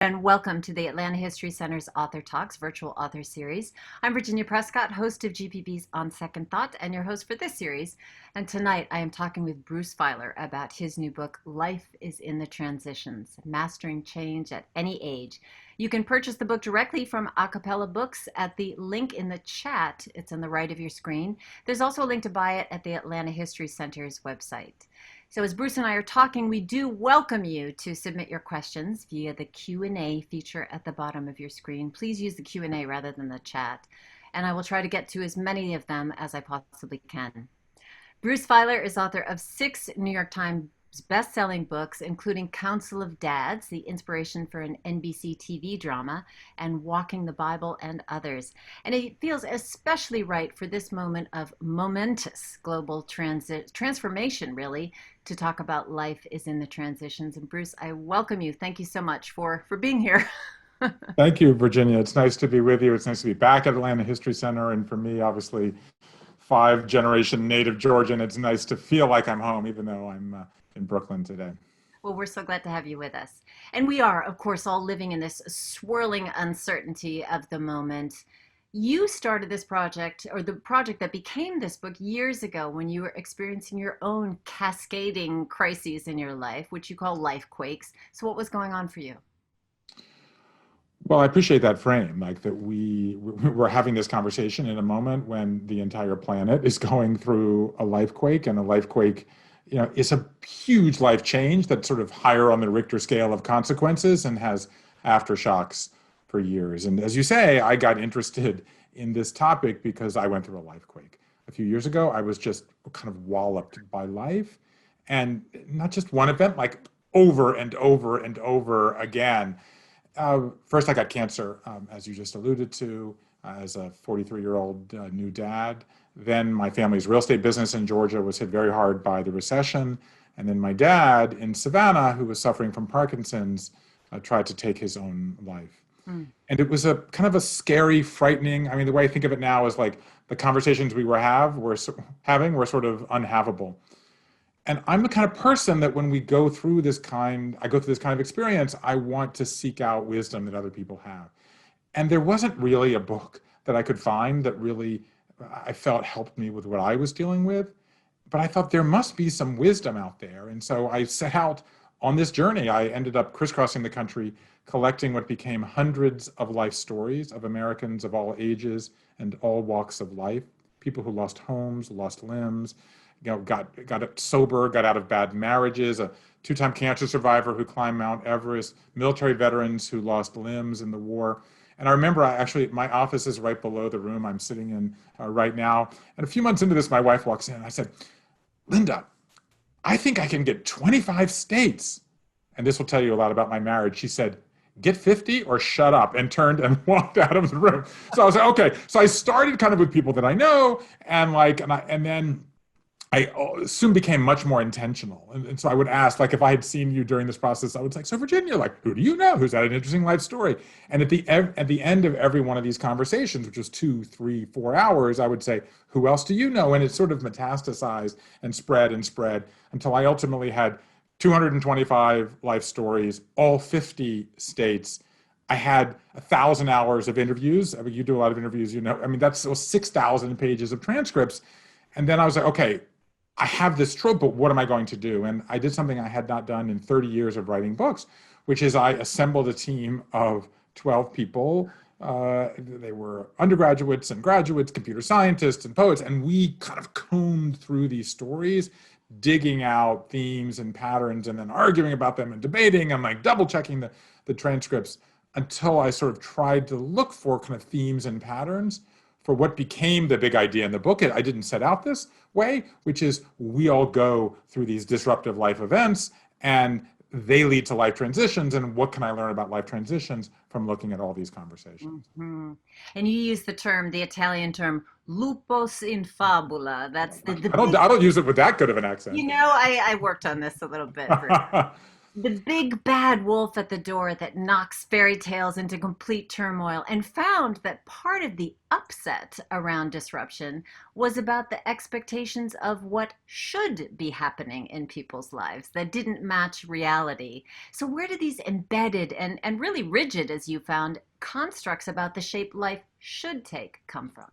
And welcome to the Atlanta History Center's Author Talks virtual author series. I'm Virginia Prescott, host of GPB's On Second Thought, and your host for this series. And tonight I am talking with Bruce Feiler about his new book, Life is in the Transitions, Mastering Change at Any Age. You can purchase the book directly from Acapella Books at the link in the chat. It's on the right of your screen. There's also a link to buy it at the Atlanta History Center's website. So as Bruce and I are talking, we do welcome you to submit your questions via the Q&A feature at the bottom of your screen. Please use the Q&A rather than the chat, and I will try to get to as many of them as I possibly can. Bruce Feiler is author of 6 New York Times best-selling books, including Council of Dads, the inspiration for an NBC TV drama, and Walking the Bible and others. And it feels especially right for this moment of momentous global transformation, really, to talk about life is in the transitions. And Bruce, I welcome you. Thank you so much for being here. Thank you, Virginia. It's nice to be with you. It's nice to be back at Atlanta History Center. And for me, obviously, 5-generation native Georgian, it's nice to feel like I'm home, even though I'm in Brooklyn today. Well, we're so glad to have you with us. And we are, of course, all living in this swirling uncertainty of the moment. You started this project, or the project that became this book, years ago when you were experiencing your own cascading crises in your life, which you call Lifequakes. So what was going on for you? Well, I appreciate that frame, like that we're having this conversation in a moment when the entire planet is going through a life quake, and a life quake, is a huge life change that's sort of higher on the Richter scale of consequences and has aftershocks for years. And as you say, I got interested in this topic because I went through a life quake. A few years ago, I was just kind of walloped by life, and not just one event, like over and over and over again. First, I got cancer, as you just alluded to, as a 43-year-old new dad. Then my family's real estate business in Georgia was hit very hard by the recession. And then my dad in Savannah, who was suffering from Parkinson's, tried to take his own life. And it was a kind of a scary, frightening, I mean, the way I think of it now is like the conversations we were having were sort of unhavable. And I'm the kind of person that when I go through this kind of experience, I want to seek out wisdom that other people have. And there wasn't really a book that I could find that really I felt helped me with what I was dealing with. But I thought there must be some wisdom out there. And so I set out on this journey. I ended up crisscrossing the country, collecting what became hundreds of life stories of Americans of all ages and all walks of life, people who lost homes, lost limbs, got sober, got out of bad marriages, a 2-time cancer survivor who climbed Mount Everest, military veterans who lost limbs in the war. And I remember my office is right below the room I'm sitting in right now. And a few months into this, my wife walks in and I said, "Linda, I think I can get 25 states." And this will tell you a lot about my marriage. She said, "Get 50 or shut up," and turned and walked out of the room. So I was like, okay. So I started kind of with people that I know, and then I soon became much more intentional. And so I would ask, like, if I had seen you during this process, I would say, "So Virginia, like, who do you know? Who's had an interesting life story?" And at the end of every one of these conversations, which was 2, 3, 4 hours, I would say, "Who else do you know?" And it sort of metastasized and spread until I ultimately had 225 life stories, all 50 states. I had 1,000 hours of interviews. I mean, you do a lot of interviews, I mean, that's 6,000 pages of transcripts. And then I was like, okay, I have this trope, but what am I going to do? And I did something I had not done in 30 years of writing books, which is I assembled a team of 12 people. They were undergraduates and graduates, computer scientists and poets, and we kind of combed through these stories, digging out themes and patterns and then arguing about them and debating and like double checking the transcripts until I sort of tried to look for kind of themes and patterns for what became the big idea in the book. I didn't set out this way, which is we all go through these disruptive life events and they lead to life transitions. And what can I learn about life transitions from looking at all these conversations? Mm-hmm. And you use the Italian term, lupus in fabula. That's the I don't use it with that good of an accent. I worked on this a little bit. The big bad wolf at the door that knocks fairy tales into complete turmoil, and found that part of the upset around disruption was about the expectations of what should be happening in people's lives that didn't match reality. So, where do these embedded and really rigid, as you found, constructs about the shape life should take come from?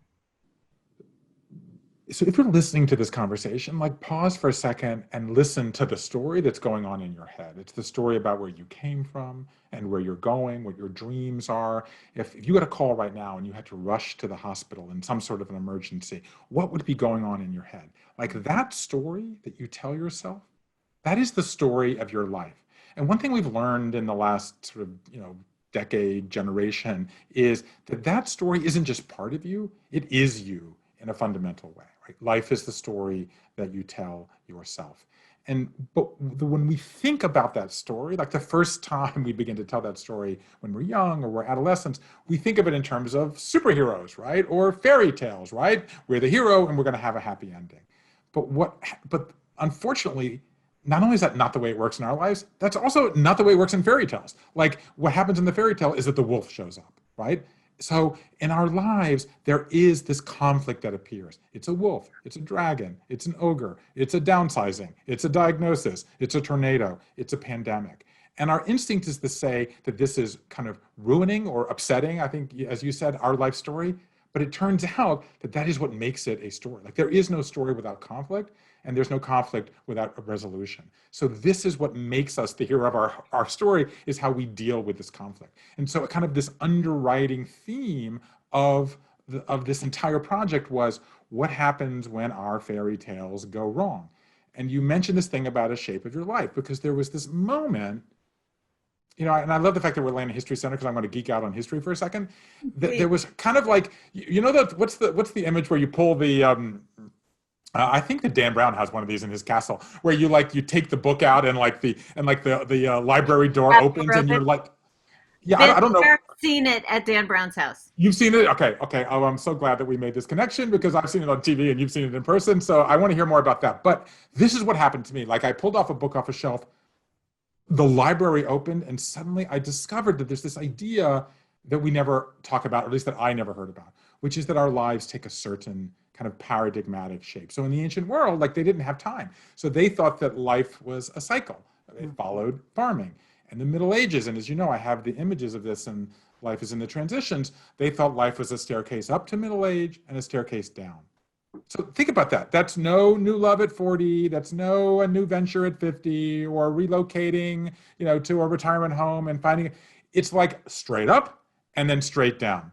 So if you're listening to this conversation, like pause for a second and listen to the story that's going on in your head. It's the story about where you came from and where you're going, what your dreams are. If you got a call right now and you had to rush to the hospital in some sort of an emergency, what would be going on in your head? Like that story that you tell yourself, that is the story of your life. And one thing we've learned in the last sort of, decade, generation, is that that story isn't just part of you, it is you in a fundamental way, right? Life is the story that you tell yourself. When we think about that story, like the first time we begin to tell that story when we're young or we're adolescents, we think of it in terms of superheroes, right? Or fairy tales, right? We're the hero and we're going to have a happy ending. But unfortunately, not only is that not the way it works in our lives, that's also not the way it works in fairy tales. Like what happens in the fairy tale is that the wolf shows up, right? So in our lives, there is this conflict that appears. It's a wolf, it's a dragon, it's an ogre, it's a downsizing, it's a diagnosis, it's a tornado, it's a pandemic. And our instinct is to say that this is kind of ruining or upsetting, I think, as you said, our life story. But it turns out that that is what makes it a story. Like there is no story without conflict, and there's no conflict without a resolution. So this is what makes us the hero of our story, is how we deal with this conflict. And so kind of this underwriting theme of this entire project was what happens when our fairy tales go wrong. And you mentioned this thing about a shape of your life, because there was this moment, and I love the fact that we're Atlanta History Center, because I'm going to geek out on history for a second. There was kind of like, that what's the image where you pull the I think that Dan Brown has one of these in his castle, where you take the book out and the library door opens and you're like, yeah, Been I don't know. there, seen it at Dan Brown's house. You've seen it? Okay, okay. Oh, I'm so glad that we made this connection, because I've seen it on TV and you've seen it in person. So I want to hear more about that. But this is what happened to me. Like I pulled off a book off a shelf, the library opened, and suddenly I discovered that there's this idea that we never talk about, or at least that I never heard about, which is that our lives take a certain kind of paradigmatic shape. So in the ancient world, like they didn't have time. So they thought that life was a cycle. It followed farming. And the Middle Ages, and as you know, I have the images of this, and Life is in the Transitions, they thought life was a staircase up to middle age and a staircase down. So think about that. That's no new love at 40. That's no a new venture at 50, or relocating, to a retirement home and finding. It's like straight up and then straight down.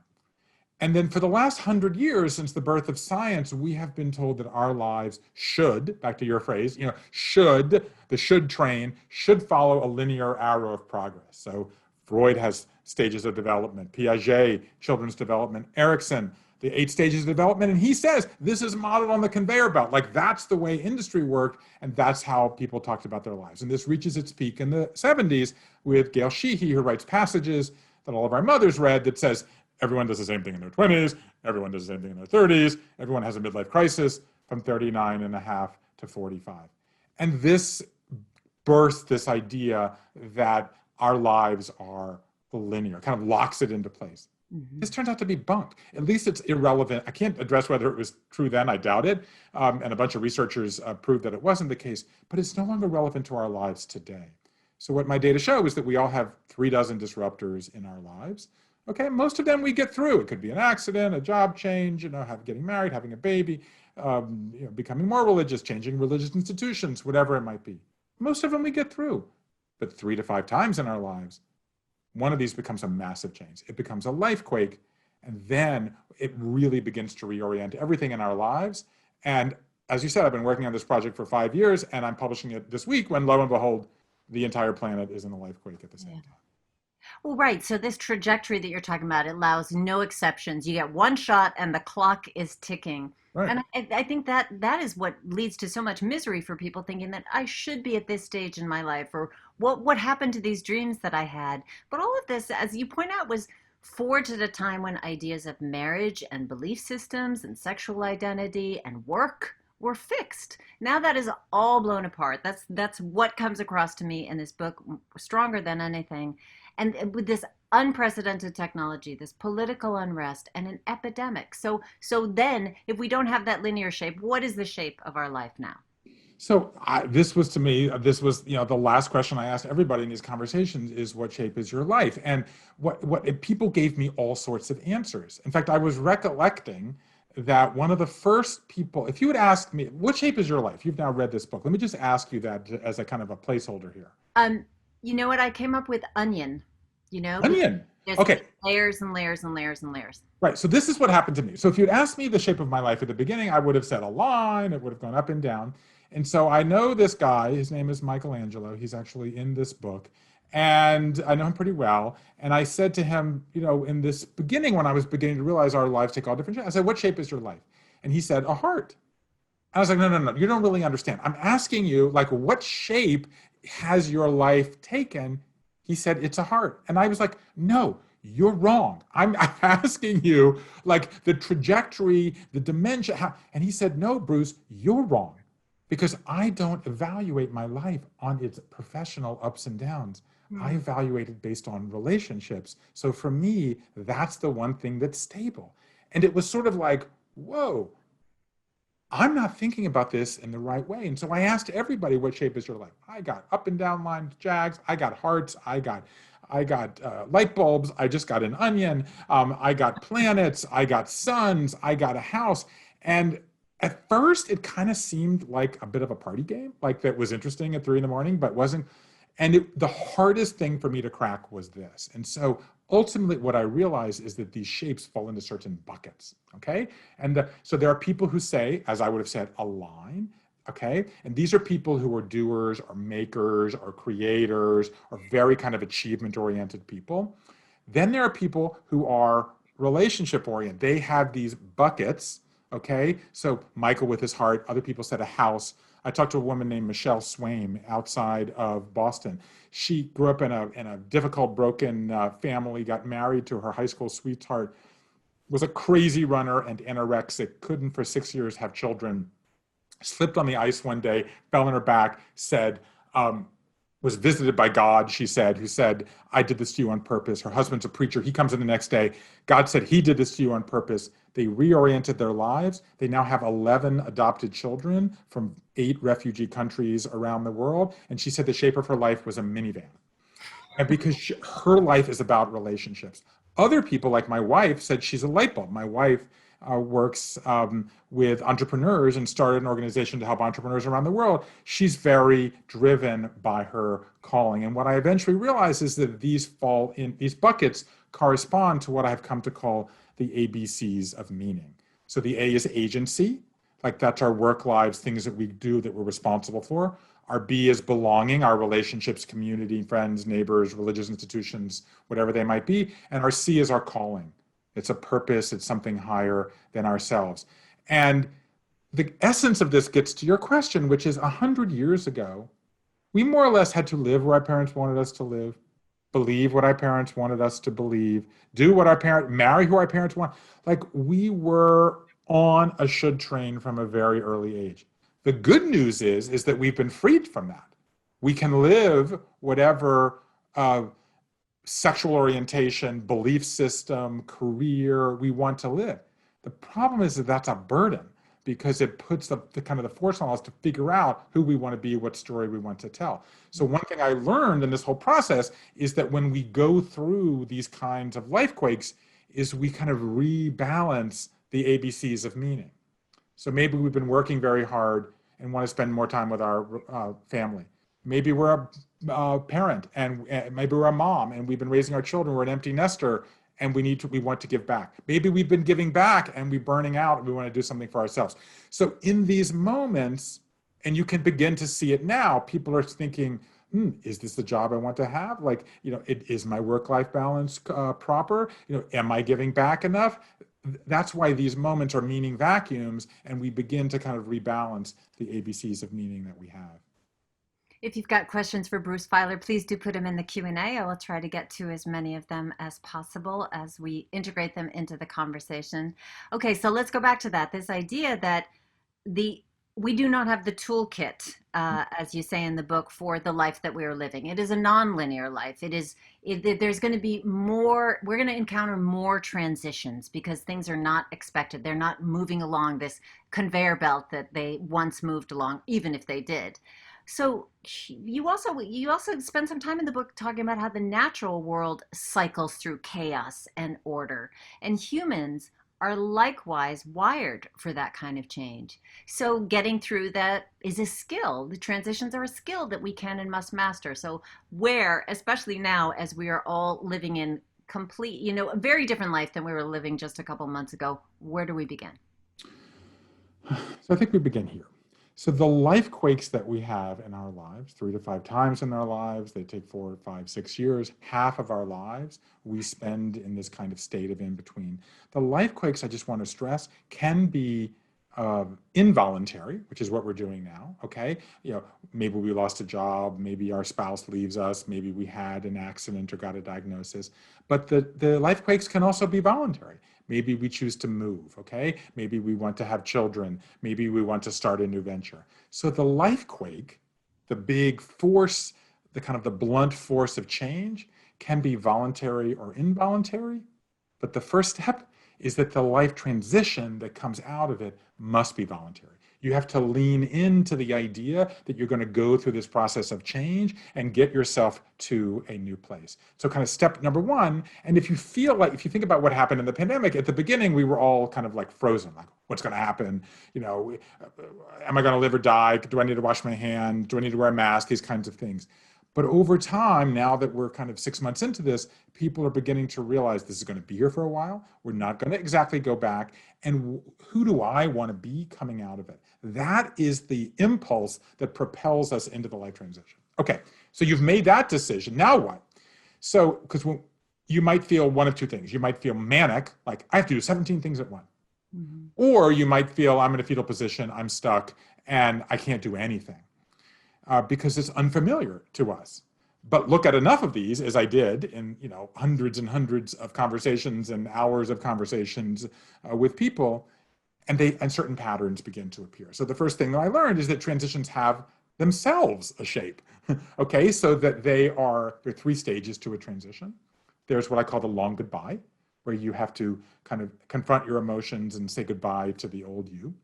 And then for the last 100 years, since the birth of science, we have been told that our lives should, back to your phrase, the should train should follow a linear arrow of progress. So Freud has stages of development, Piaget, children's development, Erickson, the 8 stages of development. And he says this is modeled on the conveyor belt. Like that's the way industry worked, and that's how people talked about their lives. And this reaches its peak in the 70s with Gail Sheehy, who writes passages that all of our mothers read that says, everyone does the same thing in their 20s, everyone does the same thing in their 30s, everyone has a midlife crisis from 39 and a half to 45. And this births this idea that our lives are linear, kind of locks it into place. Mm-hmm. This turns out to be bunk. At least it's irrelevant. I can't address whether it was true then, I doubt it. And a bunch of researchers proved that it wasn't the case, but it's no longer relevant to our lives today. So what my data show is that we all have 36 disruptors in our lives. Okay, most of them we get through. It could be an accident, a job change, getting married, having a baby, becoming more religious, changing religious institutions, whatever it might be. Most of them we get through. But 3 to 5 times in our lives, one of these becomes a massive change. It becomes a lifequake, and then it really begins to reorient everything in our lives. And as you said, I've been working on this project for 5 years, and I'm publishing it this week when, lo and behold, the entire planet is in a lifequake at the same time. Well, right. So this trajectory that you're talking about, it allows no exceptions. You get one shot and the clock is ticking. Right. And I think that is what leads to so much misery for people, thinking that I should be at this stage in my life, or what happened to these dreams that I had. But all of this, as you point out, was forged at a time when ideas of marriage and belief systems and sexual identity and work were fixed. Now that is all blown apart. That's what comes across to me in this book, stronger than anything. And with this unprecedented technology, this political unrest, and an epidemic. So then, if we don't have that linear shape, what is the shape of our life now? So this was to me, this was, the last question I asked everybody in these conversations is, what shape is your life? And what people gave me all sorts of answers. In fact, I was recollecting that one of the first people, if you had asked me, what shape is your life? You've now read this book. Let me just ask you that as a kind of a placeholder here. Um, you know what? I came up with onion, because Onion. there's Okay. layers and layers and layers and layers. Right. So this is what happened to me. So if you'd asked me the shape of my life at the beginning, I would have said a line. It would have gone up and down. And so I know this guy. His name is Michelangelo. He's actually in this book. And I know him pretty well. And I said to him, in this beginning, when I was beginning to realize our lives take all different shapes, I said, what shape is your life? And he said, a heart. I was like, no, no, no, you don't really understand. I'm asking you, like, what shape has your life taken? He said, it's a heart. And I was like, no, you're wrong. I'm asking you, like, the trajectory, the dimension. And he said, no, Bruce, you're wrong. Because I don't evaluate my life on its professional ups and downs. I Hmm. evaluate it based on relationships. So for me, that's the one thing that's stable. And it was sort of like, whoa, I'm not thinking about this in the right way. And so I asked everybody, what shape is your life? I got up and down line jags. I got hearts. I got light bulbs. I just got an onion. I got planets. I got suns. I got a house. And at first, it kind of seemed like a bit of a party game, like that was interesting at 3 a.m, but wasn't. And the hardest thing for me to crack was this. And so ultimately, what I realized is that these shapes fall into certain buckets. Okay. And so there are people who say, as I would have said, a line. Okay. And these are people who are doers or makers or creators or very kind of achievement oriented people. Then there are people who are relationship oriented. They have these buckets. Okay. So Michael with his heart, other people said a house. I talked to a woman named Michelle Swaim outside of Boston. She grew up in a difficult, broken family, got married to her high school sweetheart, was a crazy runner and anorexic, couldn't for 6 years have children, slipped on the ice one day, fell on her back, said, was visited by God, she said, who said, I did this to you on purpose. Her husband's a preacher. He comes in the next day. God said he did this to you on purpose. They reoriented their lives. They now have 11 adopted children from 8 refugee countries around the world. And she said the shape of her life was a minivan. And because her life is about relationships. Other people, like my wife, said she's a light bulb. My wife works with entrepreneurs and started an organization to help entrepreneurs around the world. She's very driven by her calling. And what I eventually realized is that these fall in these buckets correspond to what I've come to call the ABCs of meaning. So the A is agency, like that's our work lives, things that we do that we're responsible for. Our B is belonging, our relationships, community, friends, neighbors, religious institutions, whatever they might be. And our C is our calling. It's a purpose, it's something higher than ourselves. And the essence of this gets to your question, which is 100 years ago, we more or less had to live where our parents wanted us to live, believe what our parents wanted us to believe, do what our parents, marry who our parents want. Like we were on a should train from a very early age. The good news is that we've been freed from that. We can live whatever sexual orientation, belief system, career we want to live. The problem is that that's a burden because it puts the kind of the force on us to figure out who we want to be, what story we want to tell. So one thing I learned in this whole process is that when we go through these kinds of life quakes is we kind of rebalance the ABCs of meaning. So maybe we've been working very hard and want to spend more time with our family. Maybe we're a parent and maybe we're a mom and we've been raising our children. We're an empty nester and we want to give back. Maybe we've been giving back and we're burning out and we want to do something for ourselves. So in these moments, and you can begin to see it now, people are thinking, is this the job I want to have? Like, is my work-life balance proper? Am I giving back enough? That's why these moments are meaning vacuums, and we begin to kind of rebalance the ABCs of meaning that we have. If you've got questions for Bruce Feiler, please do put them in the Q&A. I will try to get to as many of them as possible as we integrate them into the conversation. Okay, so let's go back to that. This idea that the we do not have the toolkit, as you say in the book, for the life that we are living. It is a non-linear life. There's going to be more, we're going to encounter more transitions because things are not expected. They're not moving along this conveyor belt that they once moved along, even if they did. So you also spend some time in the book talking about how the natural world cycles through chaos and order, and humans are likewise wired for that kind of change. So getting through that is a skill. The transitions are a skill that we can and must master. So where, especially now as we are all living in complete, a very different life than we were living just a couple months ago, where do we begin? So I think we begin here. So the life quakes that we have in our lives, 3 to 5 times in our lives, they take 4, 5, 6 years, half of our lives we spend in this kind of state of in between. The life quakes, I just want to stress, can be involuntary, which is what we're doing now. Okay, maybe we lost a job, maybe our spouse leaves us, maybe we had an accident or got a diagnosis. But the life quakes can also be voluntary. Maybe we choose to move, okay? Maybe we want to have children. Maybe we want to start a new venture. So the life quake, the big force, the kind of the blunt force of change can be voluntary or involuntary. But the first step is that the life transition that comes out of it must be voluntary. You have to lean into the idea that you're going to go through this process of change and get yourself to a new place. So kind of step number one, and if you think about what happened in the pandemic, at the beginning, we were all kind of like frozen, like what's going to happen? Am I going to live or die? Do I need to wash my hand? Do I need to wear a mask? These kinds of things. But over time, now that we're kind of 6 months into this, people are beginning to realize this is going to be here for a while. We're not going to exactly go back. And who do I want to be coming out of it? That is the impulse that propels us into the life transition. Okay, so you've made that decision. Now what? So, because you might feel one of two things. You might feel manic, like I have to do 17 things at once. Mm-hmm. Or you might feel I'm in a fetal position, I'm stuck, and I can't do anything. Because it's unfamiliar to us. But look at enough of these, as I did in hundreds and hundreds of conversations and hours of conversations with people, and certain patterns begin to appear. So the first thing that I learned is that transitions have themselves a shape. Okay, so that there are 3 stages to a transition. There's what I call the long goodbye, where you have to kind of confront your emotions and say goodbye to the old you.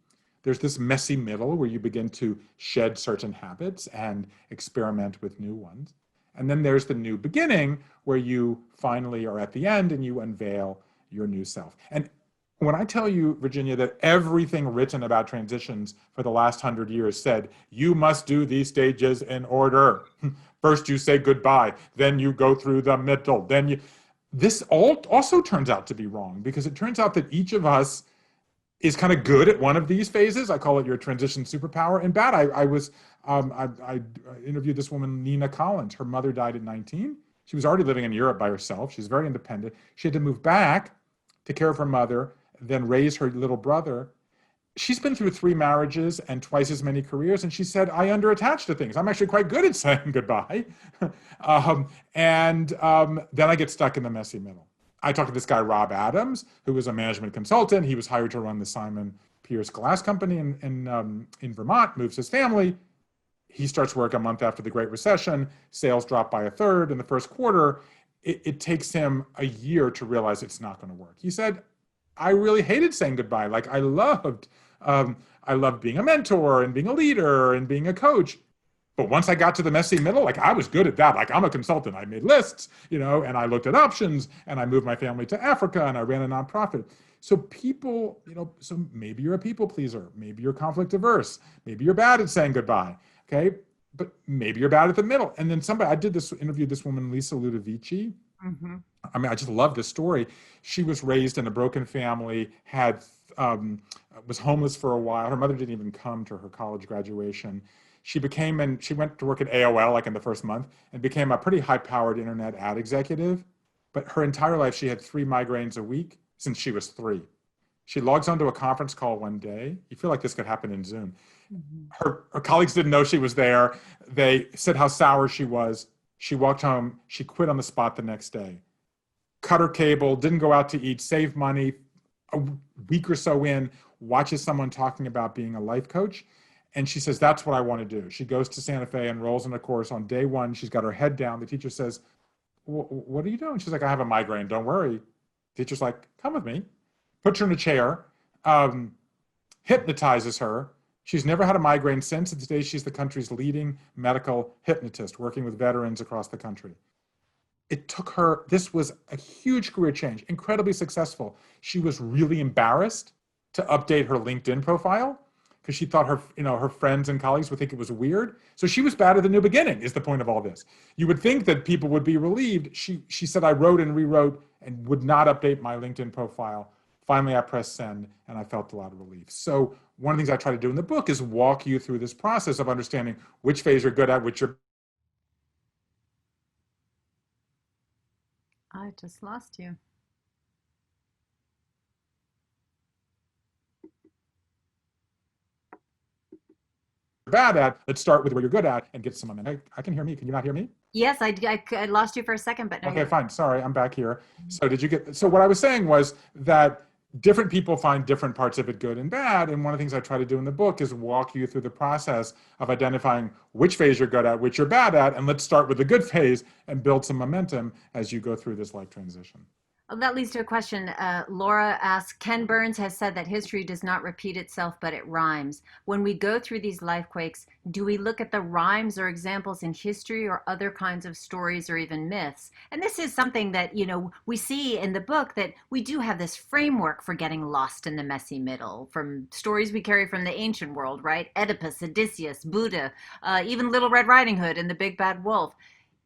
There's this messy middle where you begin to shed certain habits and experiment with new ones. And then there's the new beginning where you finally are at the end and you unveil your new self. And when I tell you, Virginia, that everything written about transitions for the last 100 years said, you must do these stages in order. First you say goodbye, then you go through the middle, this also turns out to be wrong, because it turns out that each of us is kind of good at one of these phases. I call it your transition superpower. And bad, I interviewed this woman, Nina Collins. Her mother died at 19. She was already living in Europe by herself. She's very independent. She had to move back to care of her mother, then raise her little brother. She's been through 3 marriages and twice as many careers. And she said, I underattach to things. I'm actually quite good at saying goodbye. Then I get stuck in the messy middle. I talked to this guy, Rob Adams, who was a management consultant. He was hired to run the Simon Pierce Glass Company in Vermont, moves his family. He starts work a month after the Great Recession. Sales drop by 1/3 in the first quarter. It takes him a year to realize it's not going to work. He said, I really hated saying goodbye. Like I loved being a mentor and being a leader and being a coach. But once I got to the messy middle, like I was good at that. Like I'm a consultant. I made lists, and I looked at options, and I moved my family to Africa, and I ran a nonprofit. So people, so maybe you're a people pleaser. Maybe you're conflict averse. Maybe you're bad at saying goodbye. Okay. But maybe you're bad at the middle. And then I interviewed this woman, Lisa Ludovici. Mm-hmm. I mean, I just love this story. She was raised in a broken family, was homeless for a while. Her mother didn't even come to her college graduation. She went to work at AOL like in the first month and became a pretty high-powered internet ad executive. But her entire life, she had 3 migraines a week since she was 3. She logs onto a conference call one day. You feel like this could happen in Zoom. Mm-hmm. Her colleagues didn't know she was there. They said how sour she was. She walked home. She quit on the spot the next day. Cut her cable, didn't go out to eat, saved money. A week or so in, watches someone talking about being a life coach. And she says, that's what I want to do. She goes to Santa Fe and rolls in a course. On day one, she's got her head down. The teacher says, what are you doing? She's like, I have a migraine. Don't worry. The teacher's like, come with me. Puts her in a chair, hypnotizes her. She's never had a migraine since. And today, she's the country's leading medical hypnotist, working with veterans across the country. It took her, this was a huge career change, incredibly successful. She was really embarrassed to update her LinkedIn profile because she thought her friends and colleagues would think it was weird. So she was bad at the new beginning, is the point of all this. You would think that people would be relieved. She said, I wrote and rewrote and would not update my LinkedIn profile. Finally, I pressed send, and I felt a lot of relief. So one of the things I try to do in the book is walk you through this process of understanding which phase you're good at, which you're I just lost you. bad at. Let's start with where you're good at and get some momentum. I can hear me. Can you not hear me? Yes, I lost you for a second, but now Okay, fine. Sorry, I'm back here. So so what I was saying was that different people find different parts of it good and bad. And one of the things I try to do in the book is walk you through the process of identifying which phase you're good at, which you're bad at. And let's start with the good phase and build some momentum as you go through this life transition. Well, that leads to a question. Laura asks, Ken Burns has said that history does not repeat itself, but it rhymes. When we go through these life quakes, do we look at the rhymes or examples in history or other kinds of stories or even myths? And this is something that, we see in the book, that we do have this framework for getting lost in the messy middle from stories we carry from the ancient world, right? Oedipus, Odysseus, Buddha, even Little Red Riding Hood and the Big Bad Wolf.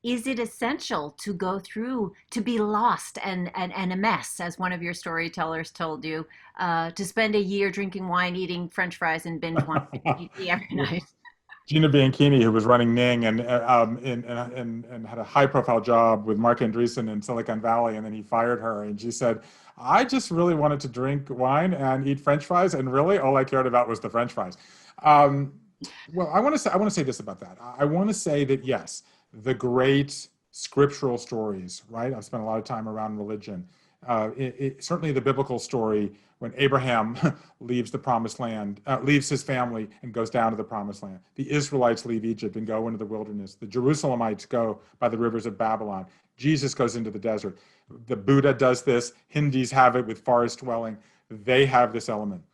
Is it essential to go through, to be lost and a mess, as one of your storytellers told you, to spend a year drinking wine, eating French fries, and binge watching TV every night? Gina Bianchini, who was running Ning and had a high-profile job with Mark Andreessen in Silicon Valley, and then he fired her. And she said, "I just really wanted to drink wine and eat French fries, and really all I cared about was the French fries." Well, I want to say this about that. I want to say that yes, the great scriptural stories, right? I've spent a lot of time around religion. Certainly the biblical story when Abraham leaves the promised land, leaves his family and goes down to the promised land. The Israelites leave Egypt and go into the wilderness. The Jerusalemites go by the rivers of Babylon. Jesus goes into the desert. The Buddha does this. Hindus have it with forest dwelling. They have this element.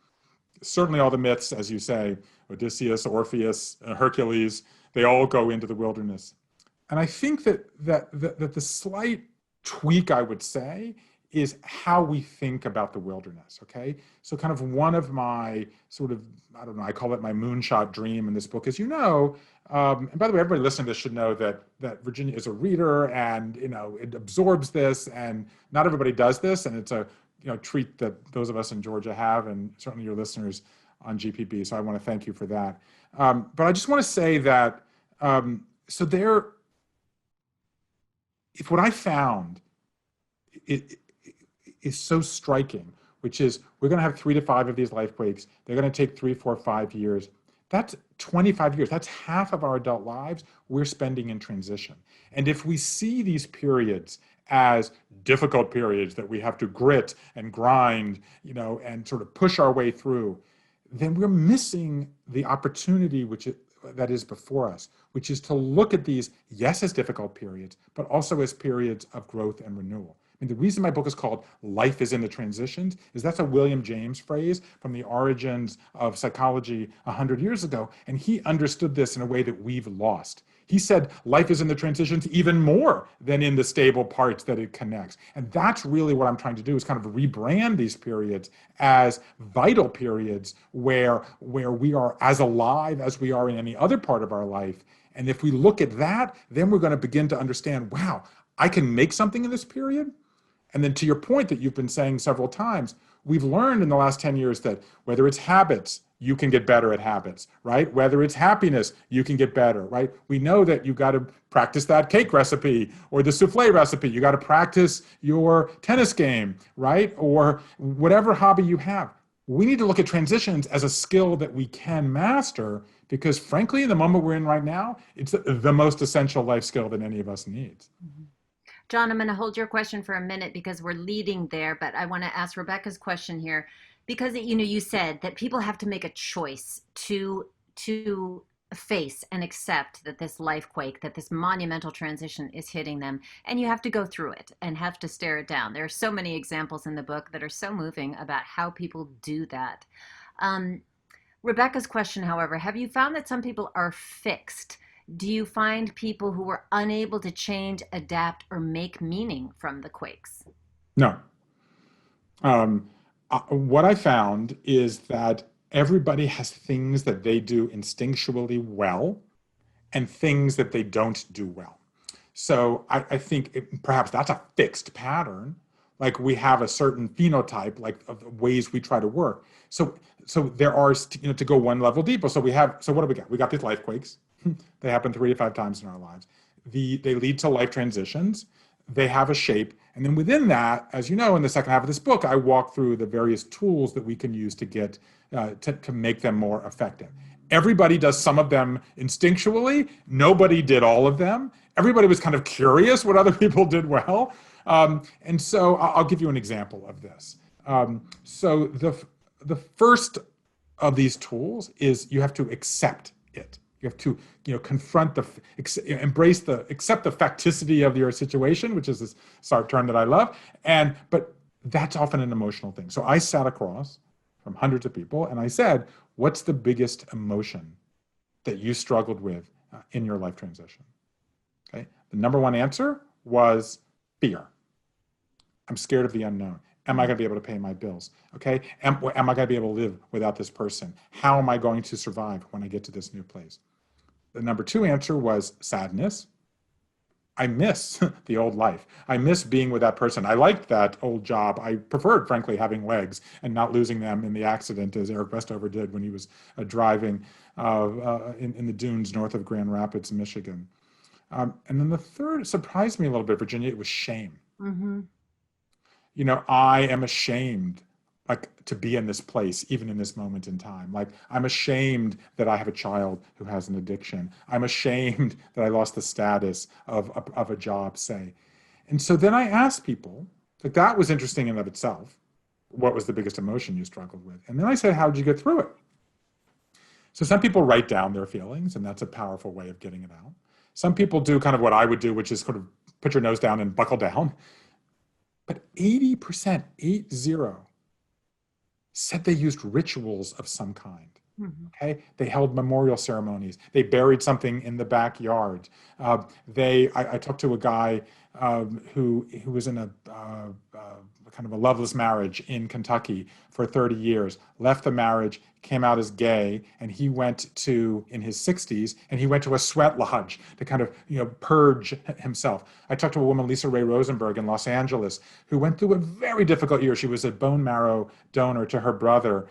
Certainly all the myths, as you say, Odysseus, Orpheus, Hercules, they all go into the wilderness. And I think that the slight tweak, I would say, is how we think about the wilderness, okay? So kind of one of my sort of, I don't know, I call it my moonshot dream in this book, as you know, and by the way, everybody listening to this should know that Virginia is a reader and, it absorbs this, and not everybody does this, and it's a, treat that those of us in Georgia have, and certainly your listeners on GPB, so I want to thank you for that. But I just want to say that, if what I found is so striking, which is we're going to have 3 to 5 of these life quakes. They're going to take 3, 4, 5 years. That's 25 years. That's half of our adult lives we're spending in transition. And if we see these periods as difficult periods that we have to grit and grind, and sort of push our way through, then we're missing the opportunity that is before us, which is to look at these, yes, as difficult periods, but also as periods of growth and renewal. I mean, the reason my book is called Life is in the Transitions is that's a William James phrase from the origins of psychology 100 years ago, and he understood this in a way that we've lost. He said life is in the transitions even more than in the stable parts that it connects. And that's really what I'm trying to do, is kind of rebrand these periods as vital periods where we are as alive as we are in any other part of our life. And if we look at that, then we're going to begin to understand, wow, I can make something in this period. And then to your point that you've been saying several times, we've learned in the last 10 years that whether it's habits, you can get better at habits, right? Whether it's happiness, you can get better, right? We know that you got to practice that cake recipe or the souffle recipe. You got to practice your tennis game, right? Or whatever hobby you have. We need to look at transitions as a skill that we can master because frankly, in the moment we're in right now, it's the most essential life skill that any of us needs. Mm-hmm. John, I'm going to hold your question for a minute because we're leading there, but I want to ask Rebecca's question here because you said that people have to make a choice to to face and accept that this life quake, that this monumental transition is hitting them, and you have to go through it and have to stare it down. There are so many examples in the book that are so moving about how people do that. Um, Rebecca's question, however, have you found that some people are fixed? Do you find people who are unable to change, adapt, or make meaning from the quakes? No. Um, what I found is that everybody has things that they do instinctually well and things that they don't do well. So I think perhaps that's a fixed pattern. Like we have a certain phenotype, like of the ways we try to work. So there are, to go one level deeper. So what do we got? We got these life quakes. They happen 3 to 5 times in our lives. They lead to life transitions. They have a shape. And then within that, as you know, in the second half of this book, I walk through the various tools that we can use to get to make them more effective. Everybody does some of them instinctually. Nobody did all of them. Everybody was kind of curious what other people did well. And so I'll give you an example of this. So the first of these tools is you have to accept it. You have to, confront accept the facticity of your situation, which is this term that I love. But that's often an emotional thing. So I sat across from hundreds of people and I said, what's the biggest emotion that you struggled with in your life transition? Okay. The number one answer was fear. I'm scared of the unknown. Am I going to be able to pay my bills? Okay. Am I going to be able to live without this person? How am I going to survive when I get to this new place? The number two answer was sadness. I miss the old life. I miss being with that person. I liked that old job. I preferred, frankly, having legs and not losing them in the accident as Eric Westover did when he was driving in the dunes north of Grand Rapids, Michigan. And then the third surprised me a little bit, Virginia. It was shame. Mm-hmm. I am ashamed to be in this place, even in this moment in time. Like, I'm ashamed that I have a child who has an addiction. I'm ashamed that I lost the status of a job, say. And so then I asked people, like, that was interesting in and of itself. What was the biggest emotion you struggled with? And then I said, how did you get through it? So some people write down their feelings, and that's a powerful way of getting it out. Some people do kind of what I would do, which is sort of put your nose down and buckle down. But 80%, 80, said they used rituals of some kind. Mm-hmm. Okay, they held memorial ceremonies. They buried something in the backyard. I talked to a guy who was in a kind of a loveless marriage in Kentucky for 30 years, left the marriage, came out as gay, and he went in his 60s, and he went to a sweat lodge to kind of, purge himself. I talked to a woman, Lisa Ray Rosenberg in Los Angeles, who went through a very difficult year. She was a bone marrow donor to her brother.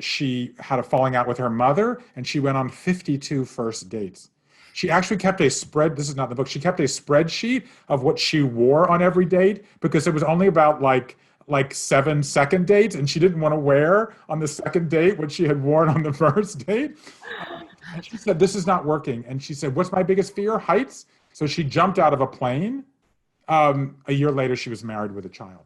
She had a falling out with her mother, and she went on 52 first dates. She actually kept this is not the book, she kept a spreadsheet of what she wore on every date, because it was only about like 7 second dates, and she didn't want to wear on the second date what she had worn on the first date. And she said, this is not working. And she said, what's my biggest fear? Heights. So she jumped out of a plane. A year later, she was married with a child.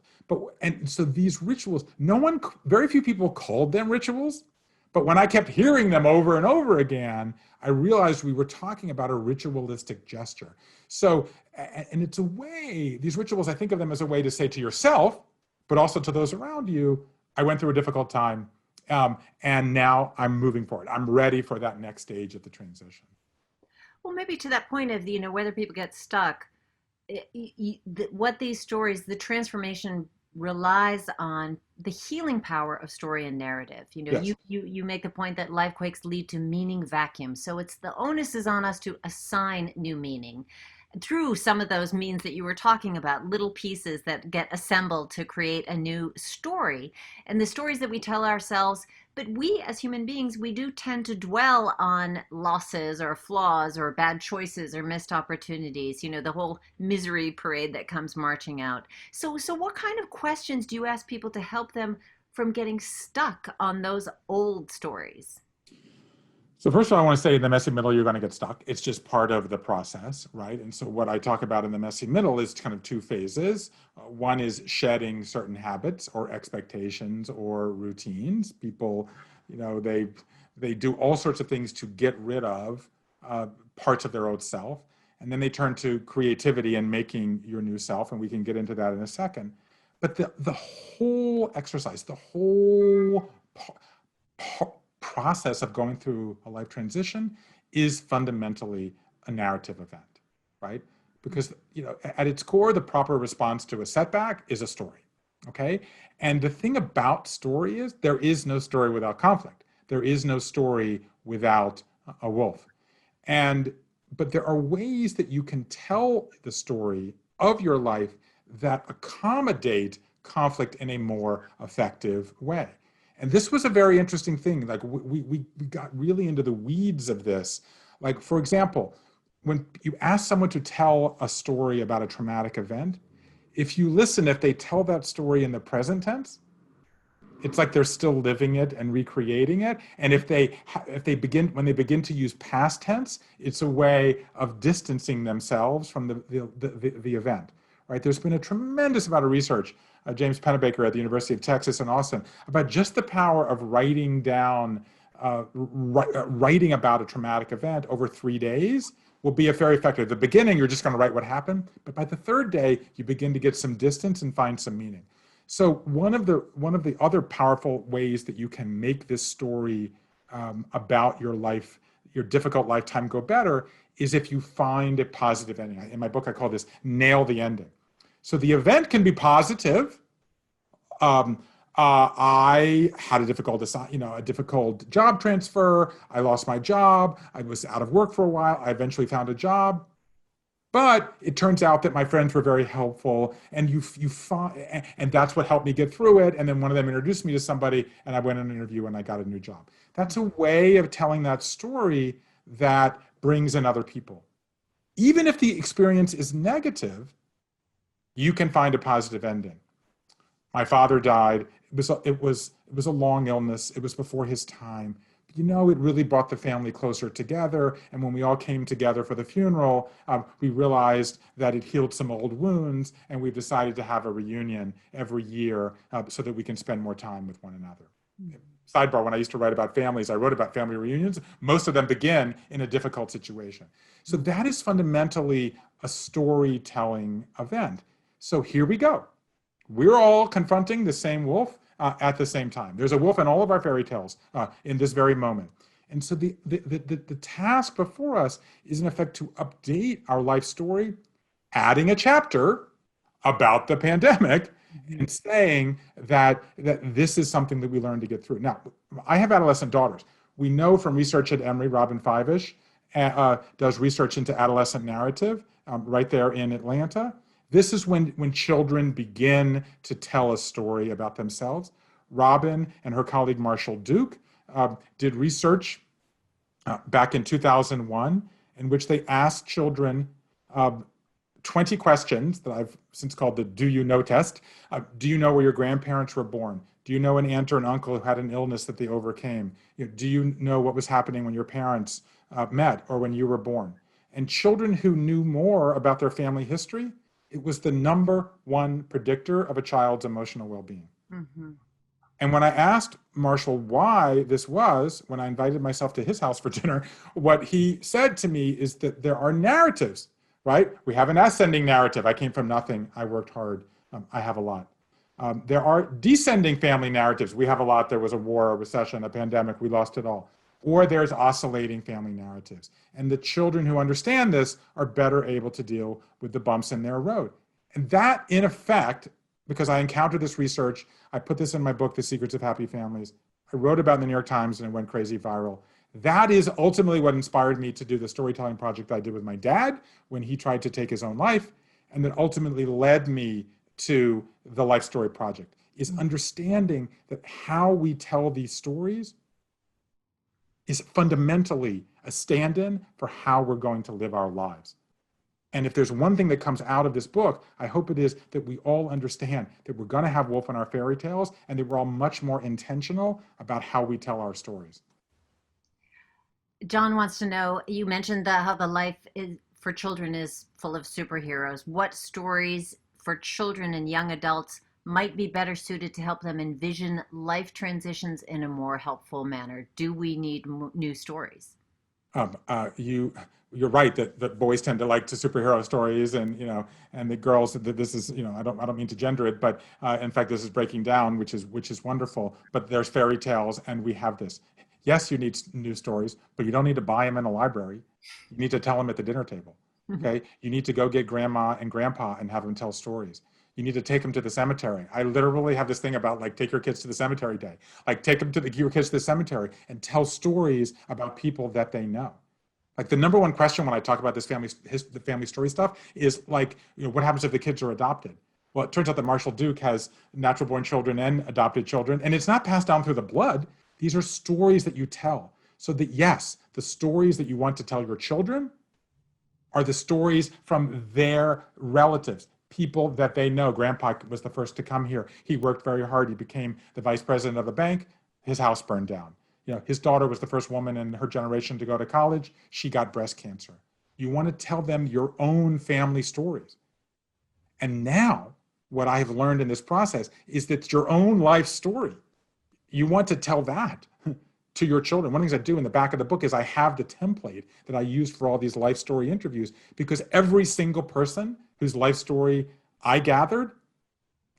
And so these rituals, very few people called them rituals. But when I kept hearing them over and over again, I realized we were talking about a ritualistic gesture. So, and it's a way, these rituals, I think of them as a way to say to yourself, but also to those around you, I went through a difficult time, and now I'm moving forward. I'm ready for that next stage of the transition. Well, maybe to that point of, whether people get stuck, what these stories, the transformation relies on the healing power of story and narrative. Yes. You make the point that life quakes lead to meaning vacuums. So it's the onus is on us to assign new meaning through some of those means that you were talking about, little pieces that get assembled to create a new story. And the stories that we tell ourselves, but we as human beings, we do tend to dwell on losses or flaws or bad choices or missed opportunities, the whole misery parade that comes marching out. So what kind of questions do you ask people to help them from getting stuck on those old stories? So first of all, I want to say in the messy middle, you're going to get stuck. It's just part of the process, right? And so what I talk about in the messy middle is kind of two phases. One is shedding certain habits or expectations or routines. People, They do all sorts of things to get rid of uh, parts of their old self. And then they turn to creativity and making your new self. And we can get into that in a second. But the whole exercise, the whole process of going through a life transition is fundamentally a narrative event, right? Because at its core, the proper response to a setback is a story. Okay. And the thing about story is there is no story without conflict. There is no story without a wolf. And but there are ways that you can tell the story of your life that accommodate conflict in a more effective way. And this was a very interesting thing. Like we got really into the weeds of this. Like, for example, when you ask someone to tell a story about a traumatic event, if you listen, if they tell that story in the present tense, it's like they're still living it and recreating it. And if they begin to use past tense, it's a way of distancing themselves from the event, right? There's been a tremendous amount of research, James Pennebaker at the University of Texas in Austin, about just the power of writing down, writing about a traumatic event over 3 days will be very effective. At the beginning, you're just going to write what happened, but by the third day, you begin to get some distance and find some meaning. So one of the other powerful ways that you can make this story about your life, your difficult lifetime, go better is if you find a positive ending. In my book, I call this nail the ending. So the event can be positive. I had a difficult job transfer. I lost my job. I was out of work for a while. I eventually found a job. But it turns out that my friends were very helpful, and and that's what helped me get through it. And then one of them introduced me to somebody, and I went on an interview, and I got a new job. That's a way of telling that story that brings in other people. Even if the experience is negative, you can find a positive ending. My father died. It was a long illness. It was before his time. It really brought the family closer together. And when we all came together for the funeral, we realized that it healed some old wounds, and we've decided to have a reunion every year so that we can spend more time with one another. Sidebar, when I used to write about families, I wrote about family reunions. Most of them begin in a difficult situation. So that is fundamentally a storytelling event. So here we go. We're all confronting the same wolf at the same time. There's a wolf in all of our fairy tales in this very moment. And so the task before us is in effect to update our life story, adding a chapter about the pandemic and saying that this is something that we learned to get through. Now, I have adolescent daughters. We know from research at Emory, Robin Fivish does research into adolescent narrative right there in Atlanta. This is when children begin to tell a story about themselves. Robin and her colleague Marshall Duke did research back in 2001 in which they asked children 20 questions that I've since called the Do You Know test. Do you know where your grandparents were born? Do you know an aunt or an uncle who had an illness that they overcame? Do you know what was happening when your parents met or when you were born? And children who knew more about their family history, it was the number one predictor of a child's emotional well-being. Mm-hmm. And when I asked Marshall why this was, when I invited myself to his house for dinner, what he said to me is that there are narratives, right? We have an ascending narrative. I came from nothing. I worked hard. I have a lot. There are descending family narratives. We have a lot. There was a war, a recession, a pandemic. We lost it all. Or there's oscillating family narratives. And the children who understand this are better able to deal with the bumps in their road. And that, in effect, because I encountered this research, I put this in my book, The Secrets of Happy Families. I wrote about it in the New York Times, and it went crazy viral. That is ultimately what inspired me to do the storytelling project I did with my dad when he tried to take his own life, and that ultimately led me to the Life Story Project, is understanding that how we tell these stories is fundamentally a stand-in for how we're going to live our lives. And if there's one thing that comes out of this book, I hope it is that we all understand that we're going to have wolf in our fairy tales, and that we're all much more intentional about how we tell our stories. John wants to know, you mentioned how the life for children is full of superheroes. What stories for children and young adults might be better suited to help them envision life transitions in a more helpful manner? Do we need new stories? Um, uh, you you're right that boys tend to like to superhero stories, and and the girls, that this is, I don't mean to gender it, but in fact this is breaking down, which is wonderful. But there's fairy tales, and we have this. Yes, you need new stories, but you don't need to buy them in a library. You need to tell them at the dinner table. Okay, you need to go get grandma and grandpa and have them tell stories. You need to take them to the cemetery. I literally have this thing about, like, take your kids to the cemetery day. Like, take them to your kids to the cemetery and tell stories about people that they know. Like, the number one question when I talk about the family story stuff is, like, what happens if the kids are adopted? Well, it turns out that Marshall Duke has natural born children and adopted children, and it's not passed down through the blood. These are stories that you tell. So that, yes, the stories that you want to tell your children are the stories from their relatives, people that they know. Grandpa was the first to come here. He worked very hard. He became the vice president of a bank. His house burned down. His daughter was the first woman in her generation to go to college. She got breast cancer. You want to tell them your own family stories. And now, what I have learned in this process is that your own life story, you want to tell that to your children. One of the things I do in the back of the book is I have the template that I used for all these life story interviews, because every single person whose life story I gathered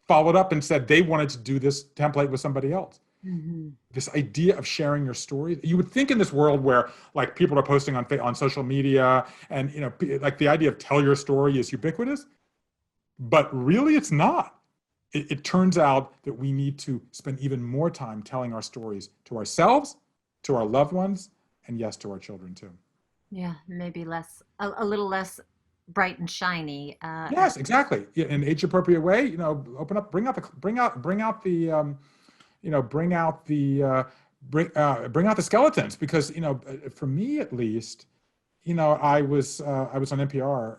followed up and said they wanted to do this template with somebody else. Mm-hmm. This idea of sharing your stories. You would think in this world where, like, people are posting on social media, and like, the idea of tell your story is ubiquitous, but really it's not. It turns out that we need to spend even more time telling our stories to ourselves, to our loved ones, and yes, to our children too. Yeah, maybe a little less bright and shiny. Yes, exactly. In an age appropriate way, open up, bring out the, bring out the skeletons, because for me at least, I was on NPR,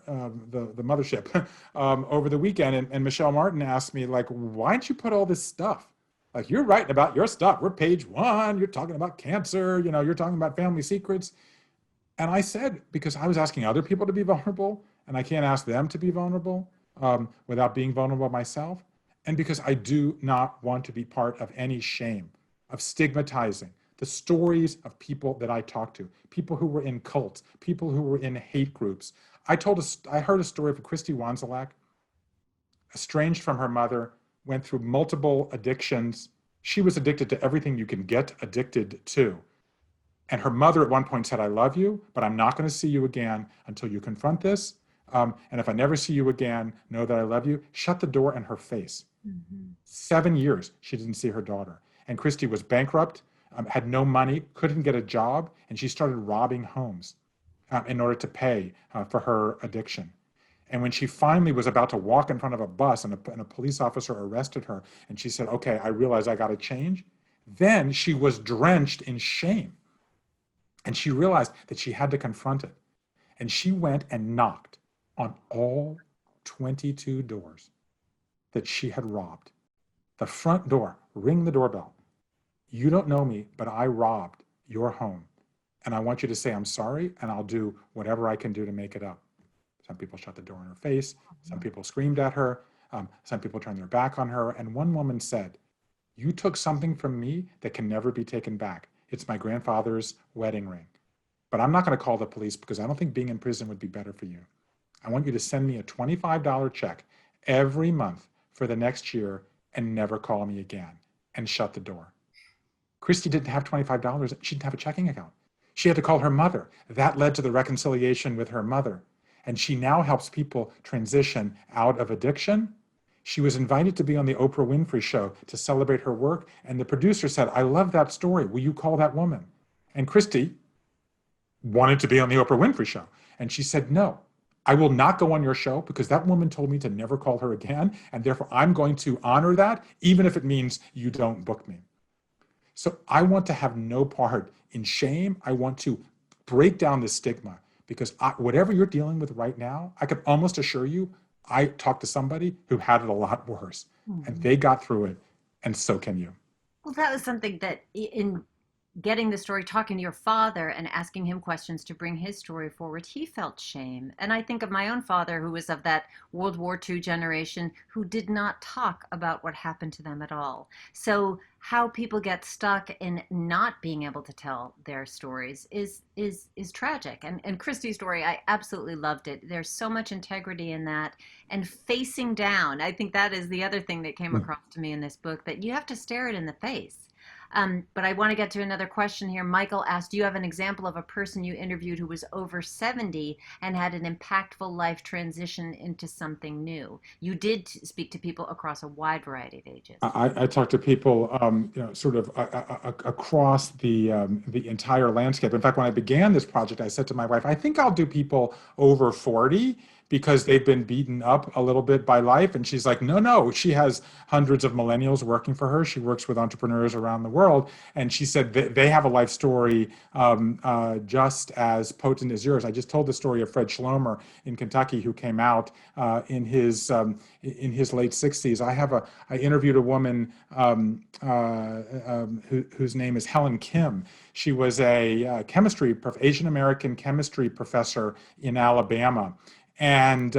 the mothership, over the weekend, and Michelle Martin asked me, like, why don't you put all this stuff? Like, you're writing about your stuff. We're page one. You're talking about cancer. You're talking about family secrets. And I said, because I was asking other people to be vulnerable, and I can't ask them to be vulnerable without being vulnerable myself. And because I do not want to be part of any shame, of stigmatizing the stories of people that I talked to, people who were in cults, people who were in hate groups. I heard a story of Christy Wanzelak, estranged from her mother, went through multiple addictions. She was addicted to everything you can get addicted to. And her mother at one point said, I love you, but I'm not going to see you again until you confront this. And if I never see you again, know that I love you. Shut the door in her face. Mm-hmm. 7 years, she didn't see her daughter. And Christy was bankrupt, had no money, couldn't get a job, and she started robbing homes in order to pay for her addiction. And when she finally was about to walk in front of a bus, and a police officer arrested her, and she said, okay, I realize I got to change. Then she was drenched in shame. And she realized that she had to confront it. And she went and knocked on all 22 doors that she had robbed. The front door, ring the doorbell. You don't know me, but I robbed your home. And I want you to say I'm sorry, and I'll do whatever I can do to make it up. Some people shut the door in her face. Some people screamed at her. Some people turned their back on her. And one woman said, you took something from me that can never be taken back. It's my grandfather's wedding ring. But I'm not going to call the police, because I don't think being in prison would be better for you. I want you to send me a $25 check every month for the next year and never call me again, and shut the door. Christy didn't have $25. She didn't have a checking account. She had to call her mother. That led to the reconciliation with her mother. And she now helps people transition out of addiction. She was invited to be on the Oprah Winfrey Show to celebrate her work. And the producer said, I love that story. Will you call that woman? And Christy wanted to be on the Oprah Winfrey Show. And she said, no, I will not go on your show, because that woman told me to never call her again. And therefore, I'm going to honor that, even if it means you don't book me. So I want to have no part in shame. I want to break down this stigma, because whatever you're dealing with right now, I can almost assure you, I talked to somebody who had it a lot worse, and they got through it, and so can you. Well, that was something that in getting the story, talking to your father and asking him questions to bring his story forward, he felt shame. And I think of my own father, who was of that World War II generation, who did not talk about what happened to them at all. So how people get stuck in not being able to tell their stories is tragic. And Christy's story, I absolutely loved it. There's so much integrity in that, and facing down. I think that is the other thing that came across to me in this book, that you have to stare it in the face. But I want to get to another question here. Michael asked, do you have an example of a person you interviewed who was over 70 and had an impactful life transition into something new? You did speak to people across a wide variety of ages. I talk to people, sort of across the entire landscape. In fact, when I began this project, I said to my wife, I think I'll do people over 40 because they've been beaten up a little bit by life. And she's like, no, no. She has hundreds of millennials working for her. She works with entrepreneurs around the world. And she said that they have a life story just as potent as yours. I just told the story of Fred Schlomer in Kentucky, who came out in his late 60s. I interviewed a woman whose name is Helen Kim. She was a Asian American chemistry professor in Alabama. And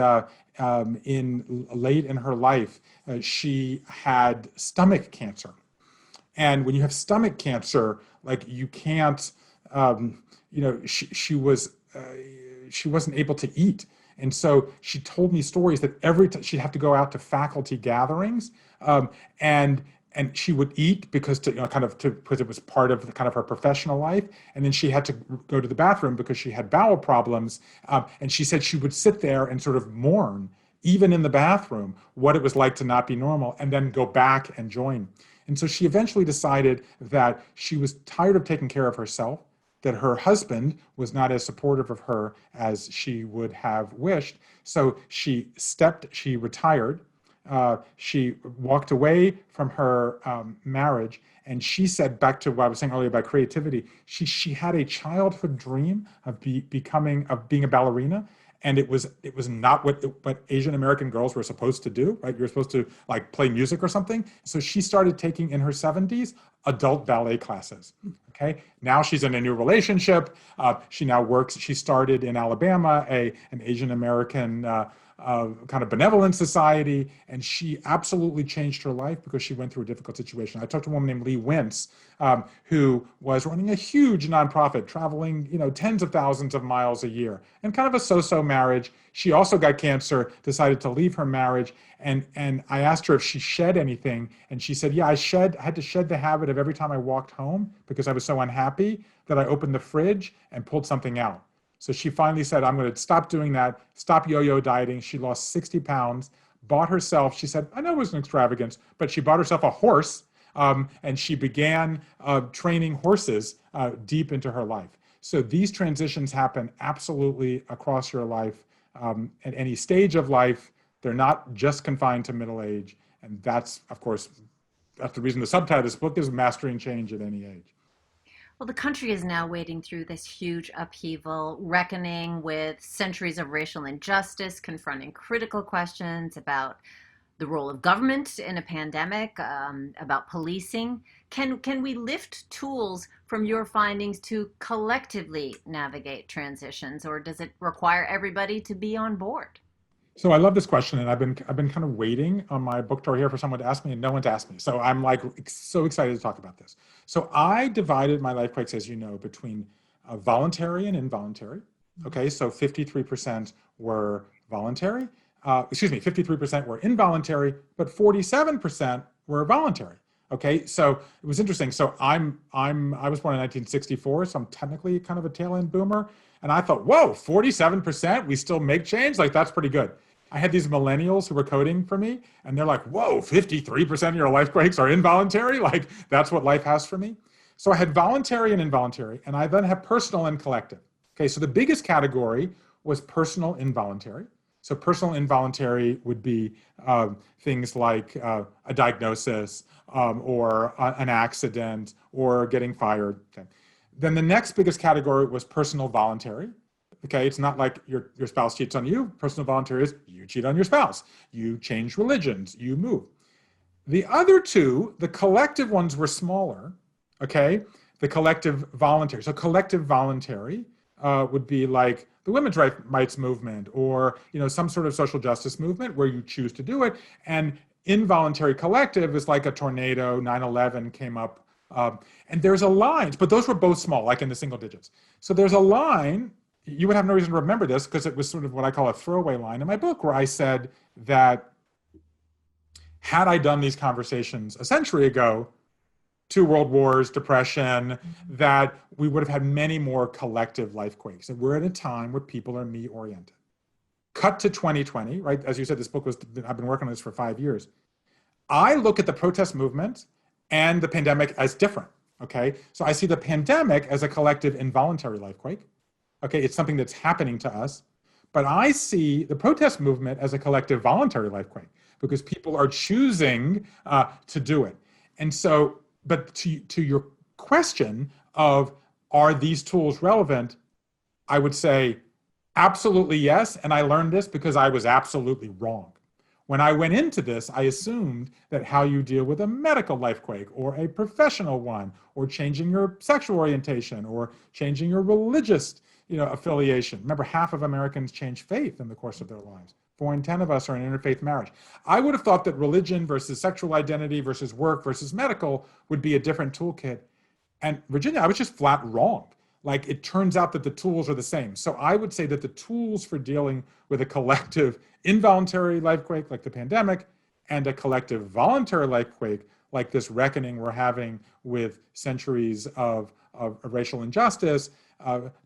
late in her life, she had stomach cancer. And when you have stomach cancer, like you can't, she wasn't able to eat. And so she told me stories that every time she'd have to go out to faculty gatherings, and she would eat because because it was part of kind of her professional life, and then she had to go to the bathroom because she had bowel problems, and she said she would sit there and sort of mourn, even in the bathroom, what it was like to not be normal, and then go back and join. And so she eventually decided that she was tired of taking care of herself, that her husband was not as supportive of her as she would have wished. So she retired. She walked away from her marriage, and she said, back to what I was saying earlier about creativity, she had a childhood dream of being a ballerina, and it was not what Asian American girls were supposed to do, right? You're supposed to like play music or something. So she started taking, in her 70s, adult ballet classes. Okay, now she's in a new relationship. She now works. She started in Alabama an Asian American kind of benevolent society, and she absolutely changed her life because she went through a difficult situation. I talked to a woman named Lee Wintz, who was running a huge nonprofit, traveling tens of thousands of miles a year, and kind of a so-so marriage. She also got cancer, decided to leave her marriage, and I asked her if she shed anything, and she said, yeah, I had to shed the habit of every time I walked home because I was so unhappy that I opened the fridge and pulled something out. So she finally said, I'm going to stop doing that, stop yo-yo dieting. She lost 60 pounds, bought herself, she said, I know it was an extravagance, but she bought herself a horse, and she began training horses deep into her life. So these transitions happen absolutely across your life, at any stage of life. They're not just confined to middle age. And that's, of course, that's the reason the subtitle of this book is Mastering Change at Any Age. Well, the country is now wading through this huge upheaval, reckoning with centuries of racial injustice, confronting critical questions about the role of government in a pandemic, about policing. Can we lift tools from your findings to collectively navigate transitions, or does it require everybody to be on board? So I love this question, and I've been kind of waiting on my book tour here for someone to ask me, and no one's asked me. So I'm like so excited to talk about this. So I divided my Lifequakes, as you know, between voluntary and involuntary. Okay, so 53% were voluntary. 53% were involuntary, but 47% were voluntary. Okay, so it was interesting. So I was born in 1964, so I'm technically kind of a tail end boomer. And I thought, whoa, 47%, we still make change? Like, that's pretty good. I had these millennials who were coding for me, and they're like, whoa, 53% of your Lifequakes are involuntary? Like, that's what life has for me. So I had voluntary and involuntary, and I then have personal and collective. Okay, so the biggest category was personal involuntary. So personal involuntary would be things like a diagnosis, or an accident, or getting fired. Okay. Then the next biggest category was personal voluntary. Okay, it's not like your spouse cheats on you. Personal voluntary is you cheat on your spouse. You change religions. You move. The other two, the collective ones, were smaller. Okay, the collective voluntary. So collective voluntary would be like the women's rights movement, or some sort of social justice movement where you choose to do it. And involuntary collective is like a tornado. 9/11 came up, and there's a line, but those were both small, like in the single digits. So there's a line. You would have no reason to remember this because it was sort of what I call a throwaway line in my book, where I said that had I done these conversations a century ago, 2 world wars, depression, that we would have had many more collective life quakes. And we're at a time where people are me oriented. Cut to 2020, right? As you said, I've been working on this for 5 years. I look at the protest movement and the pandemic as different, okay? So I see the pandemic as a collective involuntary life quake. Okay, it's something that's happening to us. But I see the protest movement as a collective voluntary life quake because people are choosing to do it. And so, but to your question of are these tools relevant, I would say absolutely yes. And I learned this because I was absolutely wrong. When I went into this, I assumed that how you deal with a medical lifequake or a professional one, or changing your sexual orientation, or changing your religious affiliation. Remember, half of Americans change faith in the course of their lives. 4 in 10 of us are in interfaith marriage. I would have thought that religion versus sexual identity versus work versus medical would be a different toolkit. And Virginia, I was just flat wrong. Like, it turns out that the tools are the same. So I would say that the tools for dealing with a collective involuntary lifequake like the pandemic and a collective voluntary lifequake like this reckoning we're having with centuries of racial injustice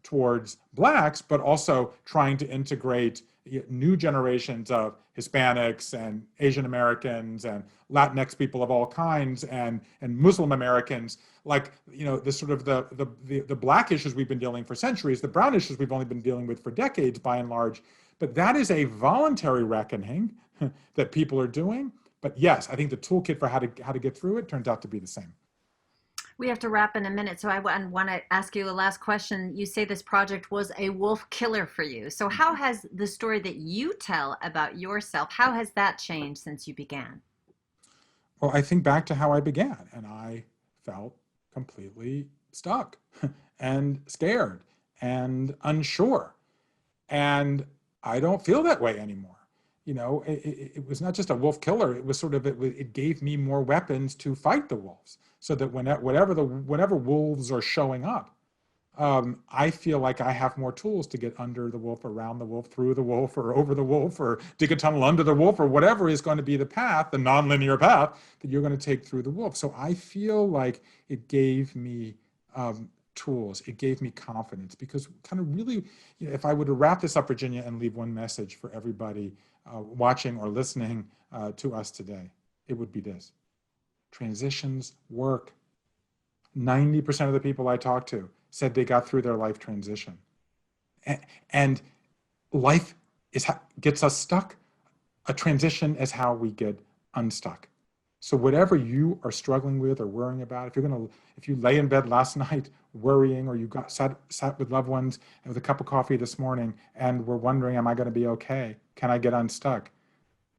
towards Blacks, but also trying to integrate new generations of Hispanics and Asian Americans and Latinx people of all kinds and Muslim Americans, like the sort of the Black issues we've been dealing for centuries, the brown issues we've only been dealing with for decades by and large. But that is a voluntary reckoning that people are doing. But yes, I think the toolkit for how to get through it turns out to be the same. We have to wrap in a minute, so I want to ask you a last question. You say this project was a wolf killer for you. So how has the story that you tell about yourself, how has that changed since you began? Well, I think back to how I began, and I felt completely stuck and scared and unsure. And I don't feel that way anymore. It was not just a wolf killer. It was it gave me more weapons to fight the wolves, so that whenever wolves are showing up, I feel like I have more tools to get under the wolf, around the wolf, through the wolf, or over the wolf, or dig a tunnel under the wolf, or whatever is going to be the path, the nonlinear path that you're going to take through the wolf. So I feel like it gave me tools. It gave me confidence, because kind of really, if I were to wrap this up, Virginia, and leave one message for everybody watching or listening to us today, it would be this: transitions work. 90% of the people I talked to said they got through their life transition. And life gets us stuck. A transition is how we get unstuck. So whatever you are struggling with or worrying about, if you lay in bed last night worrying, or you sat with loved ones and with a cup of coffee this morning and were wondering, am I going to be okay? Can I get unstuck?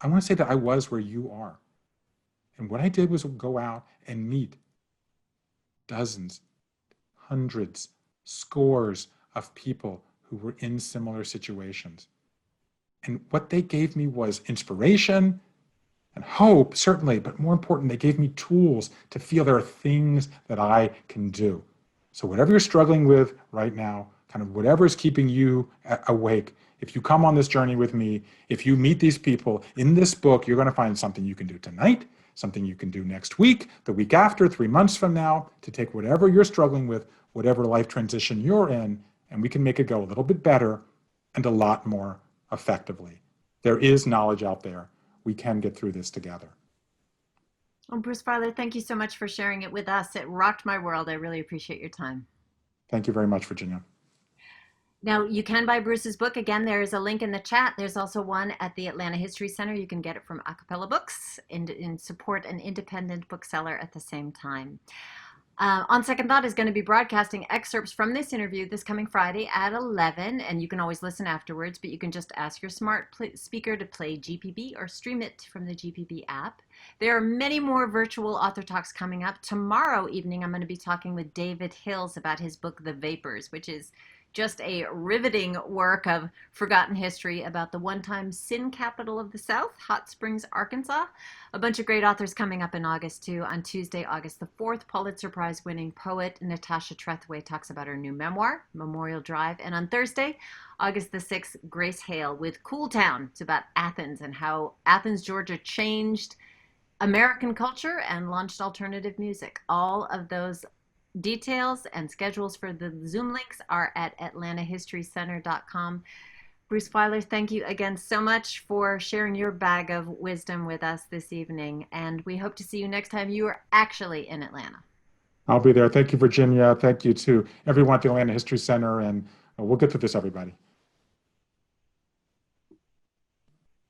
I want to say that I was where you are. And what I did was go out and meet dozens, hundreds, scores of people who were in similar situations. And what they gave me was inspiration and hope, certainly, but more important, they gave me tools to feel there are things that I can do. So whatever you're struggling with right now, kind of whatever is keeping you awake, if you come on this journey with me, if you meet these people in this book, you're going to find something you can do tonight, something you can do next week, the week after, 3 months from now, to take whatever you're struggling with, whatever life transition you're in, and we can make it go a little bit better and a lot more effectively. There is knowledge out there. We can get through this together. Well, Bruce Feiler, thank you so much for sharing it with us. It rocked my world. I really appreciate your time. Thank you very much, Virginia. Now, you can buy Bruce's book. Again, there is a link in the chat. There's also one at the Atlanta History Center. You can get it from Acapella Books and support an independent bookseller at the same time. On Second Thought is going to be broadcasting excerpts from this interview this coming Friday at 11, and you can always listen afterwards, but you can just ask your smart speaker to play GPB or stream it from the GPB app. There are many more virtual author talks coming up. Tomorrow evening, I'm going to be talking with David Hills about his book, The Vapors, which is just a riveting work of forgotten history about the one-time sin capital of the South, Hot Springs, Arkansas. A bunch of great authors coming up in August, too. On Tuesday, August the 4th, Pulitzer Prize-winning poet Natasha Trethewey talks about her new memoir, Memorial Drive. And on Thursday, August the 6th, Grace Hale with Cool Town. It's about Athens and how Athens, Georgia changed American culture and launched alternative music. All of those details and schedules for the Zoom links are at atlantahistorycenter.com. Bruce Feiler, thank you again so much for sharing your bag of wisdom with us this evening. And we hope to see you next time you are actually in Atlanta. I'll be there. Thank you, Virginia. Thank you to everyone at the Atlanta History Center, and we'll get through this, everybody.